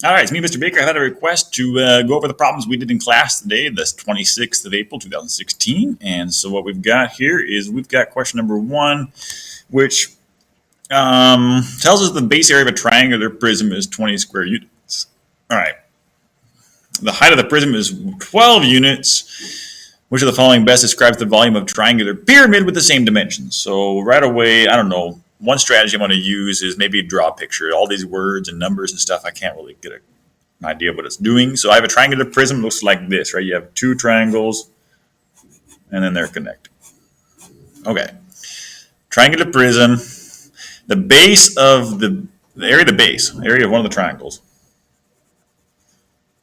All right, it's me, Mr. Baker. I had a request to go over the problems we did in class today, the 26th of April, 2016. And so what we've got here is we've got question number one, which tells us the base area of a triangular prism is 20 square units. All right. The height of the prism is 12 units. Which of the following best describes the volume of triangular pyramid with the same dimensions? So right away, I don't know. One strategy I'm going to use is maybe draw a picture. All these words and numbers and stuff, I can't really get an idea of what it's doing. So I have a triangular prism. It looks like this, right? You have two triangles, and then they're connected. Okay. Triangular prism. The base of the area of the base, area of one of the triangles,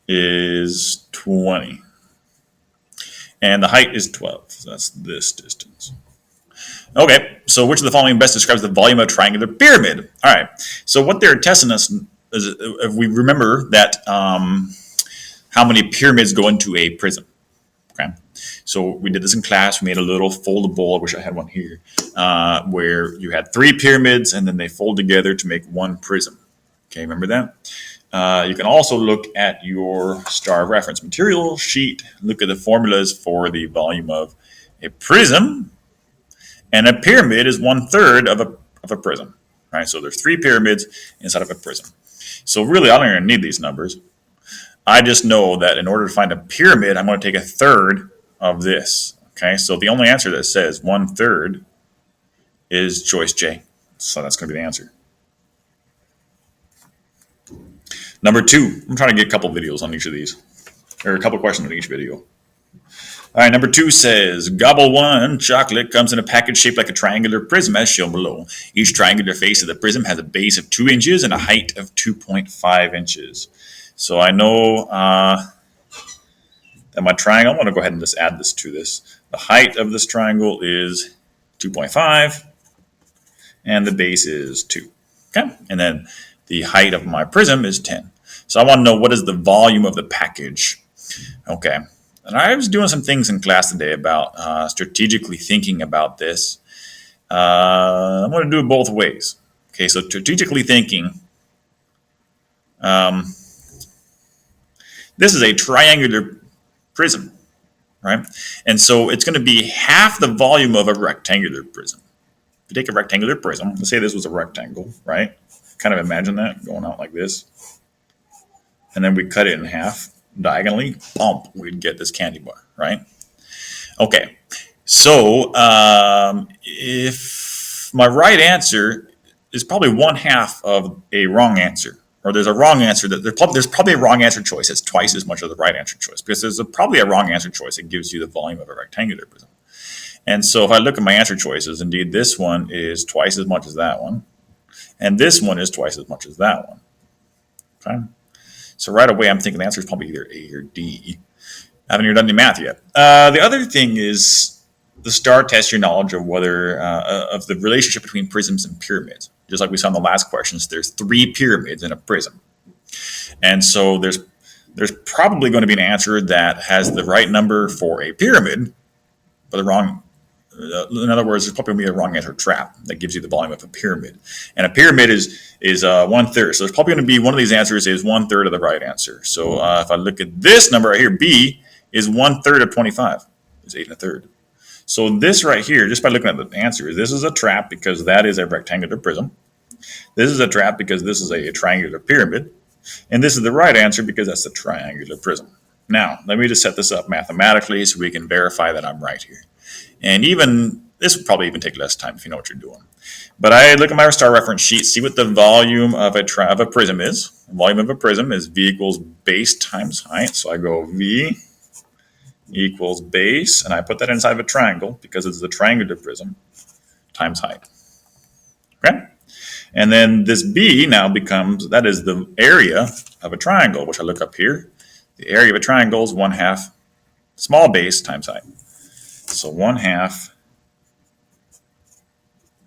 is 20. And the height is 12. So that's this distance. Okay, so which of the following best describes the volume of a triangular pyramid? All right, so what they're testing us is if we remember that how many pyramids go into a prism. Okay, so we did this in class. We made a little foldable, I wish I had one here, where you had three pyramids and then they fold together to make one prism. Okay, remember that? You can also look at your star reference material sheet, look at the formulas for the volume of a prism. And a pyramid is 1/3 of a prism, right? So there's three pyramids inside of a prism. So really, I don't even need these numbers. I just know that in order to find a pyramid, I'm going to take 1/3 of this. Okay, so the only answer that says 1/3 is choice J. So that's going to be the answer. Number two, I'm trying to get a couple videos on each of these, or a couple questions on each video. All right, number two says, Gobble 1 chocolate comes in a package shaped like a triangular prism as shown below. Each triangular face of the prism has a base of 2 inches and a height of 2.5 inches. So I know that my triangle, I'm going to go ahead and just add this to this. The height of this triangle is 2.5 and the base is 2. Okay, and then the height of my prism is 10. So I want to know what is the volume of the package. Okay. And I was doing some things in class today about strategically thinking about this. I'm going to do it both ways. Okay, so strategically thinking, this is a triangular prism, right? And so it's going to be half the volume of a rectangular prism. If you take a rectangular prism, let's say this was a rectangle, right? Kind of imagine that going out like this. And then we cut it in half. Diagonally, bump, we'd get this candy bar, right? Okay, so if my right answer is probably 1/2 of a wrong answer, or there's a wrong answer, there's probably a wrong answer choice that's twice as much of the right answer choice, because there's probably a wrong answer choice that gives you the volume of a rectangular prism. And so if I look at my answer choices, indeed this one is twice as much as that one, and this one is twice as much as that one. Okay. So right away, I'm thinking the answer is probably either A or D. I haven't even done any math yet. The other thing is the star tests your knowledge of whether of the relationship between prisms and pyramids. Just like we saw in the last questions, there's 3 pyramids in a prism, and so there's probably going to be an answer that has the right number for a pyramid, but the wrong. In other words, there's probably going to be a wrong answer trap that gives you the volume of a pyramid. And a pyramid is 1/3. So there's probably going to be one of these answers is 1/3 of the right answer. So if I look at this number right here, B is 1/3 of 25. It's 8 1/3. So this right here, just by looking at the answer, this is a trap because that is a rectangular prism. This is a trap because this is a triangular pyramid. And this is the right answer because that's a triangular prism. Now, let me just set this up mathematically so we can verify that I'm right here. And even this would probably even take less time if you know what you're doing. But I look at my star reference sheet, see what the volume of a prism is. The volume of a prism is V equals base times height. So I go V equals base, and I put that inside of a triangle because it's the triangular prism times height. Okay? And then this B now becomes, that is the area of a triangle, which I look up here. The area of a triangle is 1/2 small base times height. So 1/2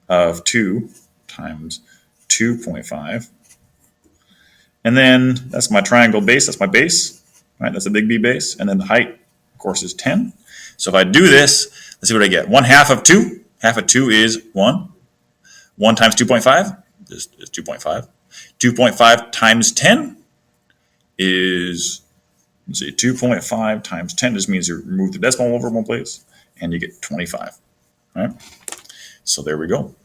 of 2 times 2.5. And then that's my triangle base. That's my base. Right? That's a big B base. And then the height, of course, is 10. So if I do this, let's see what I get. 1/2 of 2. Half of 2 is 1. 1 times 2.5 is 2.5. 2.5 times 10 is, let's see, 2.5 times 10 just means you remove the decimal over one place, and you get 25. All right? So there we go.